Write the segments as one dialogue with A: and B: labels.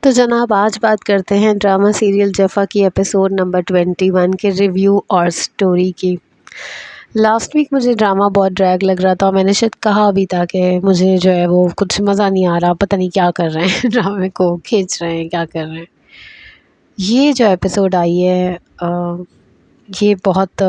A: तो जनाब आज बात करते हैं ड्रामा सीरियल जफ़ा की एपिसोड नंबर 21 के रिव्यू और स्टोरी की। लास्ट वीक मुझे ड्रामा बहुत ड्रैग लग रहा था और मैंने शायद कहा भी था कि मुझे जो है वो कुछ मज़ा नहीं आ रहा, पता नहीं क्या कर रहे हैं ड्रामे को खींच रहे हैं, क्या कर रहे हैं। ये जो एपिसोड आई है ये बहुत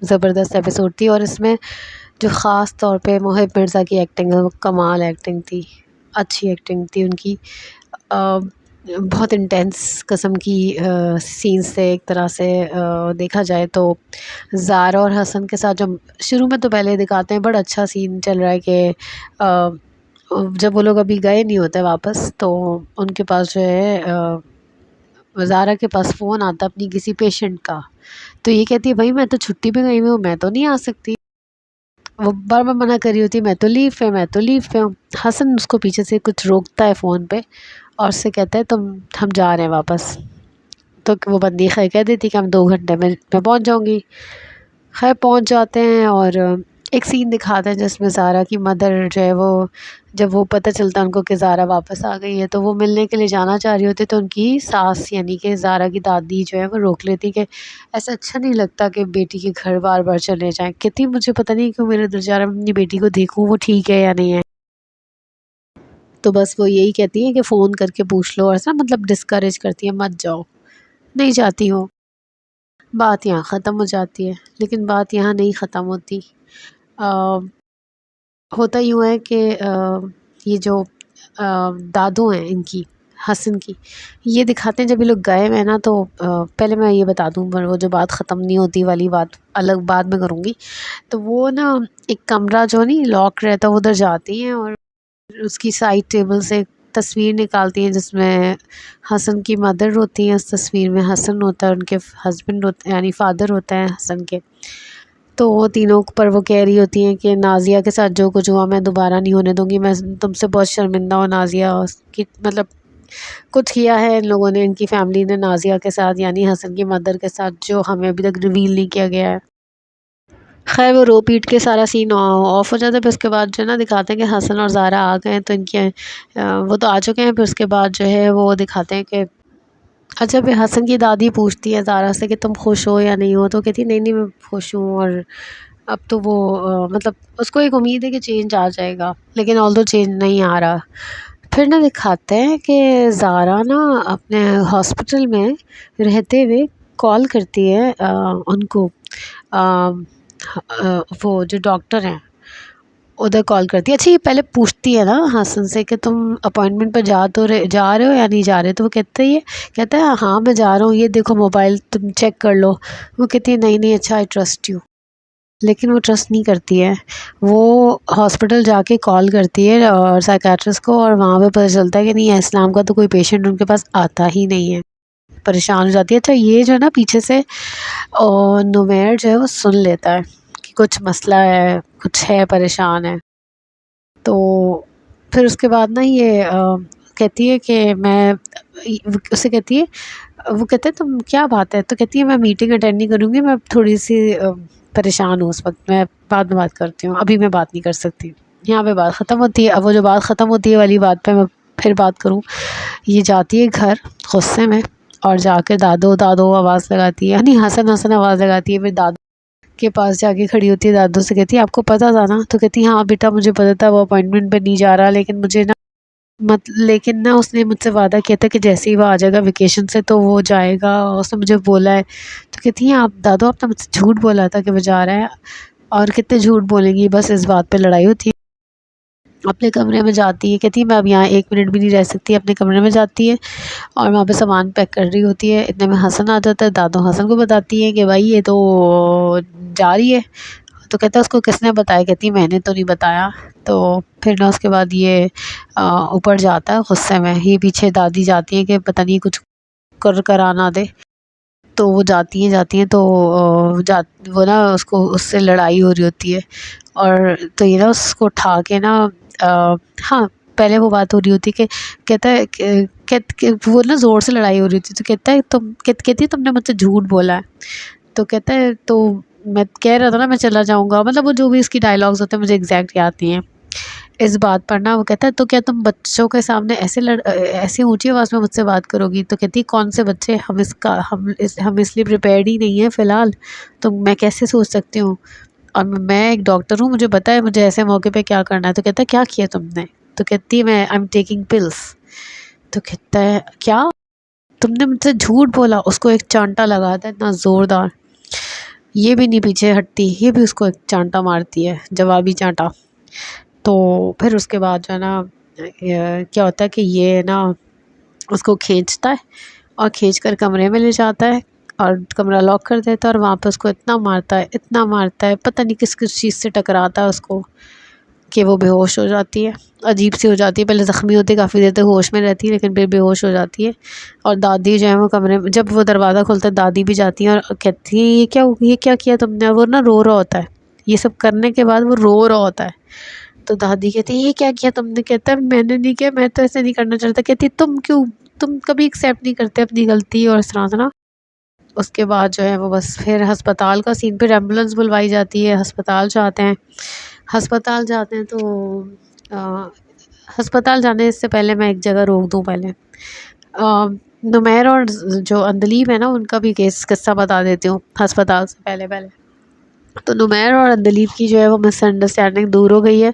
A: ज़बरदस्त एपिसोड थी और इसमें जो ख़ास तौर पे मोहिब मिर्ज़ा की एक्टिंग है वो कमाल एक्टिंग थी, अच्छी एक्टिंग थी उनकी। बहुत इंटेंस किस्म की सीन्स थे एक तरह से देखा जाए तो। ज़ारा और हसन के साथ जब शुरू में तो पहले दिखाते हैं बड़ा अच्छा सीन चल रहा है कि जब वो लोग अभी गए नहीं होते वापस तो उनके पास जो है ज़ारा के पास फ़ोन आता अपनी किसी पेशेंट का। तो ये कहती है भाई मैं तो छुट्टी पे गई हुई हूँ, मैं तो नहीं आ सकती। वो बार बार मना कर रही होती है मैं तो लीव पे, मैं तो लीव पे हूँ। हसन उसको पीछे से कुछ रोकता है फ़ोन पे और उससे कहता है हम जा रहे हैं वापस। तो वो बंदी खैर कह देती कि हम 2 घंटे में मैं पहुँच जाऊँगी। खैर पहुँच जाते हैं और एक सीन दिखाते हैं जिसमें ज़ारा की मदर जो है वो जब वो पता चलता है उनको कि ज़ारा वापस आ गई है तो वो मिलने के लिए जाना चाह रही होती तो उनकी सास यानी कि ज़ारा की दादी जो है वो रोक लेती कि ऐसा अच्छा नहीं लगता कि बेटी के घर बार बार चले जाएं। कहती मुझे पता नहीं क्यों मेरे दिल जा रहा है मैं अपनी बेटी को देखूँ वो ठीक है या नहीं है। तो बस वो यही कहती है कि फ़ोन करके पूछ लो और ऐसा मतलब डिस्करेज करती है मत जाओ, नहीं जाती हो। बात यहाँ ख़त्म हो जाती है लेकिन बात यहाँ नहीं ख़त्म होती। अ, होता यूँ है कि ये जो दादू हैं इनकी हसन की ये दिखाते हैं जब ये लोग गए हुए हैं ना तो पहले मैं ये बता दूँ पर वो जो बात ख़त्म नहीं होती वाली बात अलग बाद में करूँगी। तो वो ना एक कमरा जो नहीं लॉक रहता है उधर जाती हैं और उसकी साइड टेबल से तस्वीर निकालती हैं जिसमें हसन की मदर होती है, उस तस्वीर में हसन होता है, उनके हस्बैंड होते यानी फ़ादर होता है हसन के। तो वो तीनों पर वो कह रही होती हैं कि नाज़िया के साथ जो कुछ हुआ मैं दोबारा नहीं होने दूँगी, मैं तुमसे बहुत शर्मिंदा हूँ नाज़िया कि मतलब कुछ किया है इन लोगों ने, इनकी फैमिली ने नाज़िया के साथ यानी हसन की मदर के साथ जो हमें अभी तक रिवील नहीं किया गया है। खैर वो रो पीट के सारा सीन ऑफ हो जाता है। फिर उसके बाद जो है ना दिखाते हैं कि हसन और ज़ारा आ गए हैं तो इनके वो तो आ चुके हैं। फिर उसके बाद जो है वो दिखाते हैं कि अच्छा फिर हसन की दादी पूछती है ज़ारा से कि तुम खुश हो या नहीं हो तो कहती है नहीं नहीं मैं खुश हूँ। और अब तो वो मतलब उसको एक उम्मीद है कि चेंज आ जाएगा लेकिन ऑल्दो चेंज नहीं आ रहा। फिर ना दिखाते हैं कि ज़ारा ना अपने हॉस्पिटल में रहते हुए कॉल करती है उनको वो जो डॉक्टर हैं उधर कॉल करती है। अच्छा ये पहले पूछती है ना हसन से कि तुम अपॉइंटमेंट पर जा रहे हो या नहीं जा रहे। तो वो कहता है हाँ मैं जा रहा हूँ, ये देखो मोबाइल तुम चेक कर लो। वो कहती है नहीं नहीं अच्छा आई ट्रस्ट यू, लेकिन वो ट्रस्ट नहीं करती है। वो हॉस्पिटल जाके कॉल करती है और साइकेट्रिस्ट को और वहाँ पे पता चलता है कि नहीं इस्लाम का तो कोई पेशेंट उनके पास आता ही नहीं है। परेशान हो जाती है। अच्छा ये जो है ना पीछे से और नुमैर जो है वो सुन लेता है कि कुछ मसला है, कुछ है, परेशान है। तो फिर उसके बाद ना ये कहती है कि मैं उससे कहती है वो कहता है तुम क्या बात है। तो कहती है मैं मीटिंग अटेंड नहीं करूँगी, मैं थोड़ी सी परेशान हूँ उस वक्त, मैं बाद में बात करती हूँ, अभी मैं बात नहीं कर सकती। यहाँ पे बात ख़त्म होती है। अब वो जो बात ख़त्म होती है वाली बात पे मैं फिर बात करूँ। ये जाती है घर गुस्से में और जाकर दादो दादो आवाज़ लगाती है यानी हसन हसन आवाज़ लगाती है। फिर दादो के पास जाके खड़ी होती है, दादू से कहती है आपको पता था ना। तो कहती है हाँ बेटा मुझे पता था वो अपॉइंटमेंट पे नहीं जा रहा, लेकिन मुझे ना लेकिन ना उसने मुझसे वादा किया था कि जैसे ही वो आ जाएगा वेकेशन से तो वो जाएगा, उसने मुझे बोला है। तो कहती हैं आप दादू आपने मुझसे झूठ बोला था कि वो जा रहा है। और कितने झूठ बोलेंगी, बस इस बात पे लड़ाई होती है। अपने कमरे में जाती है, कहती है मैं अब यहाँ 1 मिनट भी नहीं रह सकती। अपने कमरे में जाती है और वहाँ पे सामान पैक कर रही होती है। इतने में हसन आ जाता है। दादू हसन को बताती है कि भाई ये तो जा रही है। तो कहता है उसको किसने बताया। कहती मैंने तो नहीं बताया। तो फिर ना उसके बाद ये ऊपर जाता है गुस्से में। ये पीछे दादी जाती है कि पता नहीं कुछ कर कर आना दे। तो वो जाती हैं तो जा वो ना उसको उससे लड़ाई हो रही होती है। और तो ये ना उसको उठा के ना हाँ पहले वो बात हो रही होती है कि कहता है वो ना ज़ोर से लड़ाई हो रही होती है। तो कहता है कहती है तुमने मुझसे झूठ बोला है। तो कहता है तो मैं कह रहा था ना मैं चला जाऊँगा, मतलब वो जो भी इसकी डायलॉग्स होते हैं मुझे एग्जैक्ट याद नहीं है। इस बात पर ना वो कहता है तो क्या तुम बच्चों के सामने ऐसे ऊंची आवाज़ में मुझसे बात करोगी? तो कहती है कौन से बच्चे, हम इसलिए प्रिपेयर्ड ही नहीं है फ़िलहाल, तो मैं कैसे सोच सकती हूँ? और मैं एक डॉक्टर हूँ, मुझे पता है मुझे ऐसे मौके पे क्या करना है। तो कहता है क्या किया तुमने? तो कहती है मैं आई एम टेकिंग पिल्स। तो कहता है क्या? तुमने मुझसे झूठ बोला। उसको एक चांटा लगाता है इतना ज़ोरदार, ये भी नहीं पीछे हटती, ये भी उसको एक चांटा मारती है, जवाबी चांटा। तो फिर उसके बाद जो है ना क्या होता है कि ये ना उसको खींचता है और खींच कर कमरे में ले जाता है और कमरा लॉक कर देता है, और वहाँ पे उसको इतना मारता है, इतना मारता है, पता नहीं किस किस चीज़ से टकराता है उसको कि वो बेहोश हो जाती है, अजीब सी हो जाती है। पहले ज़ख्मी होती है, काफ़ी देर तक होश में रहती है, लेकिन फिर बेहोश हो जाती है। और दादी जो है वो कमरे में, जब वो दरवाज़ा खोलता है दादी भी जाती है और कहती है ये क्या किया तुमने? और वो ना रो रहा होता है, ये सब करने के बाद वो रो रहा होता है। तो दादी कहती है ये क्या किया तुमने? कहता है मैंने नहीं किया, मैं तो ऐसे नहीं करना चाहता। कहती तुम क्यों, तुम कभी एक्सेप्ट नहीं करते अपनी गलती और इस तरह से ना। उसके बाद जो है वो बस फिर अस्पताल का सीन, फिर एम्बुलेंस बुलवाई जाती है, अस्पताल जाते हैं। अस्पताल जाते हैं तो अ, अस्पताल जाने से पहले मैं एक जगह रोक दूँ पहले। नुमैर और जो अंदलीब है ना उनका भी किस्सा बता देती हूँ अस्पताल से पहले पहले। तो नुमैर और अंदलीब की जो है वो मिसअंडरस्टैंडिंग दूर हो गई है।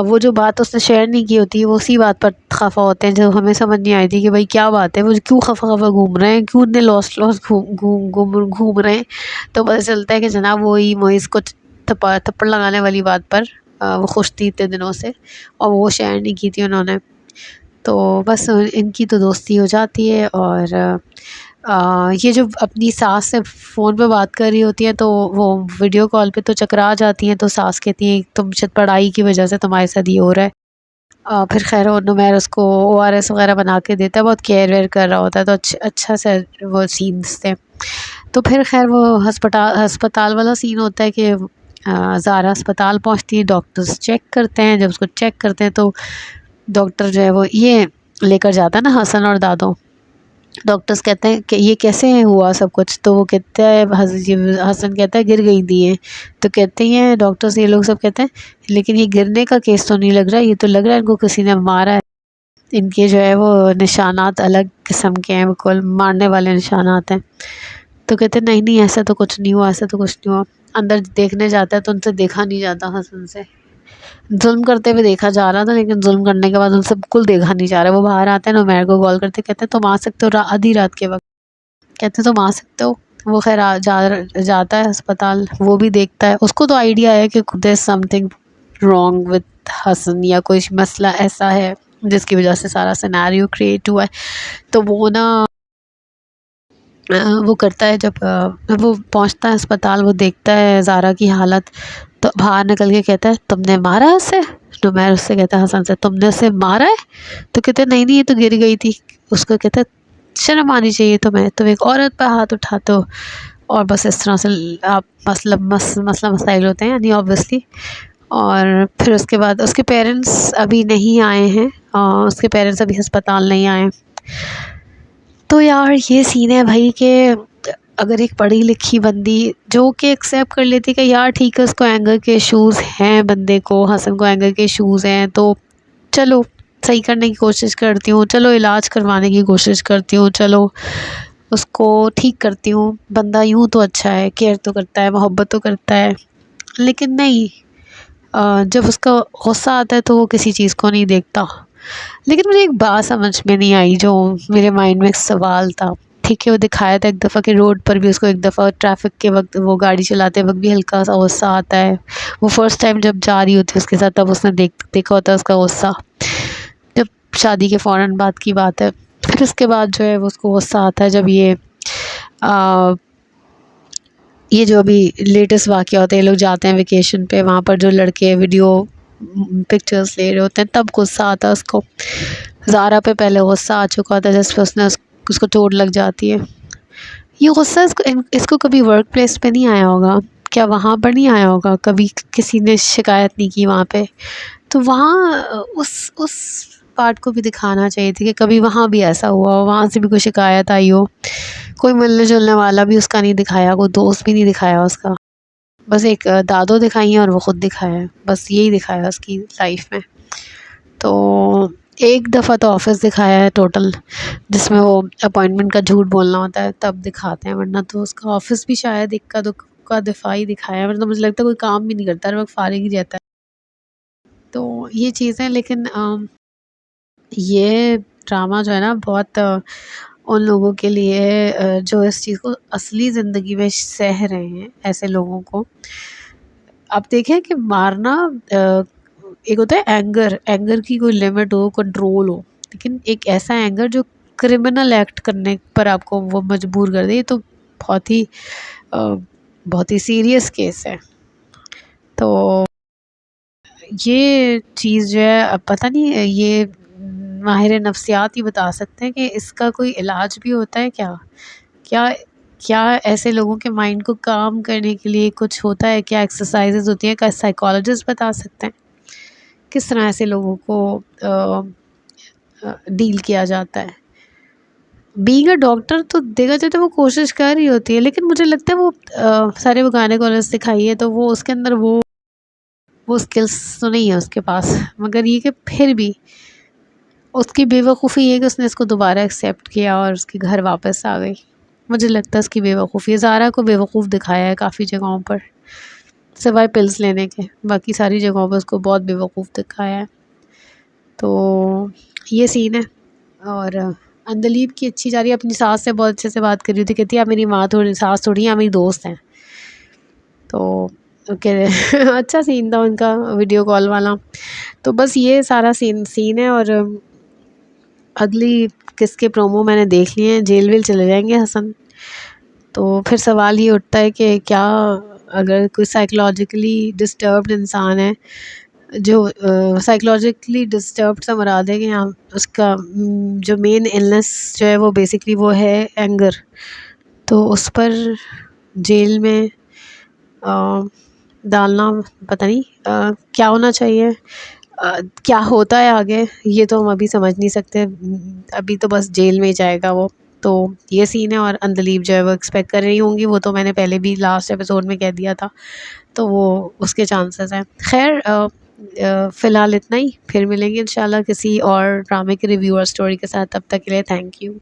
A: वो जो बात उसने शेयर नहीं की होती है वो उसी बात पर खफा होते हैं, जो हमें समझ नहीं आई थी कि भाई क्या बात है, वो क्यों खफा खफा घूम रहे हैं, क्यों इतने लॉस लॉस घूम रहे हैं। तो पता चलता है कि जनाब वही मोइस को थप्पड़ लगाने वाली बात पर वो खुश थी इतने दिनों से, और वो शेयर नहीं की थी उन्होंने। तो बस इनकी तो दोस्ती हो जाती है। और ये जो अपनी सास से फ़ोन पे बात कर रही होती है तो वो वीडियो कॉल पे तो चकरा जाती हैं। तो सास कहती है तुम शायद पढ़ाई की वजह से तुम्हारे साथ ये हो रहा है। फिर खैर वो नुमैर उसको ओआरएस वगैरह बना के देता है, बहुत केयर वेयर कर रहा होता है, तो अच्छा से वो सीन्स थे। तो फिर खैर वो अस्पताल वाला सीन होता है कि ज़ारा अस्पताल पहुंचती है, डॉक्टर्स चेक करते हैं। जब उसको चेक करते हैं तो डॉक्टर जो है वो ये लेकर जाता है ना हसन और दादो। डॉक्टर्स कहते हैं कि ये कैसे हुआ सब कुछ? तो वो कहता है हसन कहता है गिर गई थी ये। तो कहते हैं डॉक्टर्स, ये लोग सब कहते हैं लेकिन ये गिरने का केस तो नहीं लग रहा है, ये तो लग रहा है इनको किसी ने मारा है। इनके जो है वो निशानात अलग किस्म के हैं, बिल्कुल मारने वाले निशानात हैं। तो कहते हैं नहीं नहीं ऐसा तो कुछ नहीं हुआ, ऐसा तो कुछ नहीं हुआ। अंदर देखने जाता है तो उनसे देखा नहीं जाता, हसन से जुल्म करते हुए देखा जा रहा था, लेकिन जुल्म करने के बाद उनसे बिल्कुल देखा नहीं जा रहा। वो बाहर आते हैं, नुमैर को कॉल करते, कहते हैं तुम आ सकते हो आधी रात के वक्त? कहते तुम आ सकते हो। वो खैर जाता है अस्पताल, वो भी देखता है। उसको तो आइडिया है कि there something wrong with Hasan, या कोई मसला ऐसा है जिसकी वजह से सारा सिनेरियो क्रिएट हुआ है। तो वो ना वो करता है, जब वो पहुंचता है अस्पताल, वो देखता है ज़ारा की हालत, तो बाहर निकल के कहता है तुमने मारा है उसे? नुमैर उससे कहता है हसन से तुमने उसे मारा है? तो कहते हैं नहीं नहीं ये तो गिर गई थी। उसको कहता है शर्म आनी चाहिए तुम्हें, तुम एक औरत पर हाथ उठाते हो। और बस इस तरह से आप मसला मसाइल होते हैं यानी ऑब्वियसली। और फिर उसके बाद उसके पेरेंट्स अभी नहीं आए हैं, उसके पेरेंट्स अभी अस्पताल नहीं आए। तो यार ये सीन है भाई कि अगर एक पढ़ी लिखी बंदी जो कि एक्सेप्ट कर लेती कि यार ठीक है उसको एंगर के इशूज़ हैं, बंदे को हसन को एंगर के इशूज़ हैं, तो चलो सही करने की कोशिश करती हूँ, चलो इलाज करवाने की कोशिश करती हूँ, चलो उसको ठीक करती हूँ। बंदा यूँ तो अच्छा है, केयर तो करता है, मोहब्बत तो करता है, लेकिन नहीं, जब उसका गुस्सा आता है तो वो किसी चीज़ को नहीं देखता। लेकिन मुझे एक बात समझ में नहीं आई, जो मेरे माइंड में एक सवाल था। ठीक है वो दिखाया था एक दफ़ा कि रोड पर भी उसको एक दफ़ा ट्रैफिक के वक्त, वो गाड़ी चलाते वक्त भी हल्का सा गुस्सा आता है। वो फर्स्ट टाइम जब जा रही होती है उसके साथ, तब उसने देखा होता है उसका गुस्सा, जब शादी के फ़ौरन बाद की बात है। फिर उसके बाद जो है वो उसको गुस्सा आता है जब आ, ये जो अभी लेटेस्ट वाक़या होता है, ये लोग जाते हैं वेकेशन पे, वहाँ पर जो लड़के वीडियो पिक्चर्स ले रहे होते हैं, तब गुस्सा आता है उसको। ज़ारा पे पहले गुस्सा आ चुका होता है जैसे उसको चोट लग जाती है। ये गुस्सा इसको कभी वर्क प्लेस पे नहीं आया होगा क्या? वहाँ पर नहीं आया होगा कभी? किसी ने शिकायत नहीं की वहाँ पे? तो वहाँ उस पार्ट को भी दिखाना चाहिए थी कि कभी वहाँ भी ऐसा हुआ हो, वहाँ से भी कोई शिकायत आई हो। कोई मिलने जुलने वाला भी उसका नहीं दिखाया, कोई दोस्त भी नहीं दिखाया उसका। बस एक दादो दिखाई है और वो खुद दिखाया है, बस यही दिखाया उसकी लाइफ में। तो एक दफ़ा तो ऑफिस दिखाया है टोटल, जिसमें वो अपॉइंटमेंट का झूठ बोलना होता है तब दिखाते हैं, वरना तो उसका ऑफिस भी शायद इक्का दुक्का दफ़ा ही दिखाया है, वरना तो मुझे लगता है कोई काम भी नहीं करता, हर वक्त फारिग ही रहता है। तो ये चीज़ें, लेकिन ये ड्रामा जो है ना बहुत उन लोगों के लिए जो इस चीज़ को असली ज़िंदगी में सह रहे हैं, ऐसे लोगों को। आप देखें कि मारना एक होता है एंगर, एंगर की कोई लिमिट हो, कंट्रोल हो, लेकिन एक ऐसा एंगर जो क्रिमिनल एक्ट करने पर आपको वो मजबूर कर दे, ये तो बहुत ही सीरियस केस है। तो ये चीज़ जो है, अब पता नहीं ये माहिर नफ्सियात ही बता सकते हैं कि इसका कोई इलाज भी होता है क्या? क्या क्या ऐसे लोगों के माइंड को काम करने के लिए कुछ होता है? क्या एक्सरसाइज़ेज़ होती हैं? क्या साइकोलॉजिस्ट बता सकते हैं? किस तरह ऐसे लोगों को डील किया जाता है? बीइंग अ डॉक्टर तो देखा जाए तो वो कोशिश कर रही होती है, लेकिन मुझे लगता है वो सारे वो गायनेकोलॉजिस्ट सिखाई है, तो वो उसके अंदर वो स्किल्स तो नहीं है उसके पास, मगर ये कि फिर भी उसकी बेवकूफ़ी ये है कि उसने इसको दोबारा एक्सेप्ट किया और उसके घर वापस आ गई। मुझे लगता है उसकी बेवकूफ़ी है। ज़ारा को बेवकूफ़ दिखाया है काफ़ी जगहों पर, सिवाय पिल्स लेने के, बाकी सारी जगहों पर उसको बहुत बेवकूफ़ दिखाया है। तो ये सीन है। और अंदलीब की अच्छी जा रही है, अपनी सास से बहुत अच्छे से बात कर रही थी, कहती है आप मेरी माँ थोड़ी, सास थोड़ी हैं, आप मेरी दोस्त हैं। तो ओके अच्छा सीन था उनका वीडियो कॉल वाला। तो बस ये सारा सीन है। और अगली किसके प्रोमो मैंने देख लिए हैं, जेल वेल चले जाएंगे हसन। तो फिर सवाल ये उठता है कि क्या अगर कोई साइकोलॉजिकली डिस्टर्ब्ड इंसान है, जो साइकोलॉजिकली डिस्टर्ब्ड से मुराद है कि यहाँ उसका जो मेन इलनेस जो है वो बेसिकली वो है एंगर, तो उस पर जेल में डालना, पता नहीं क्या होना चाहिए, क्या होता है आगे, ये तो हम अभी समझ नहीं सकते। अभी तो बस जेल में ही जाएगा वो। तो ये सीन है। और अंदलीब जो है वो एक्सपेक्ट कर रही होंगी, वो तो मैंने पहले भी लास्ट एपिसोड में कह दिया था, तो वो उसके चांसेस हैं। खैर फ़िलहाल इतना ही, फिर मिलेंगे इंशाल्लाह किसी और ड्रामे के रिव्यू और स्टोरी के साथ। तब तक के लिए थैंक यू।